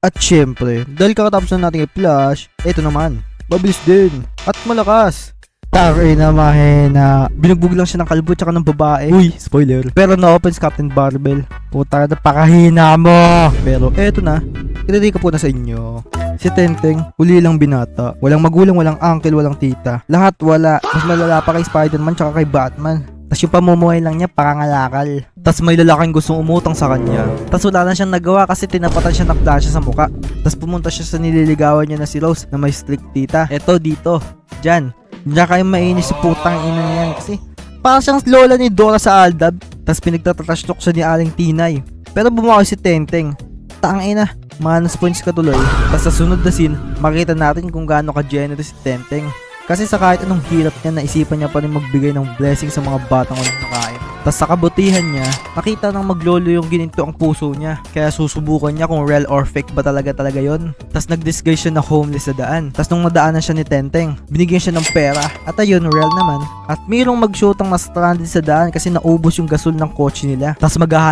At syempre, dahil kakatapos na nating i-flash, eto naman, mabilis din at malakas. Taray na mahina. Binugbog lang siya ng kalbo tsaka ng babae. Uy, spoiler. Pero na-open si Captain Barbell. Puta na, pakahina mo. Pero eto na, ituturo ko po na sa inyo. Si Tenteng, uli lang binata. Walang magulang, walang uncle, walang tita. Lahat wala. Mas malala pa kay Spider-Man tsaka kay Batman. Tas yung pamumuhay lang niya pakangalakal. Tas may lalaking gustong umutang sa kanya. Tas wala na siyang nagawa kasi tinapatan siya ng flasha sa muka. Tas pumunta siya sa nililigawan niya na si Rose na may strict tita. Eto dito, dyan. Diyan kayo mainis sa putang ina niyan kasi parang siyang lola ni Dora sa Aldab. Tas pinagtatrash-talk siya ni Aling Tinay. Pero bumawi si Tenteng. Tang ina, minus points ka tuloy. Tas sa sunod na scene, makita natin kung gaano ka-generous si Tenteng. Kasi sa kahit anong hirap niya, naisipan niya pa rin magbigay ng blessing sa mga batang walang nakain. Tas sa kabutihan niya, nakita nang maglolo yung gininto ang puso niya. Kaya susubukan niya kung real or fake ba talaga yon. Tas nag-disguise siya na homeless sa daan. Tas nung nadaanan siya ni Tenteng, binigyan siya ng pera. At ayun, real naman. At mayroong mag-shootang na stranded sa daan kasi naubos yung gasol ng kotse nila. Tas maghahanap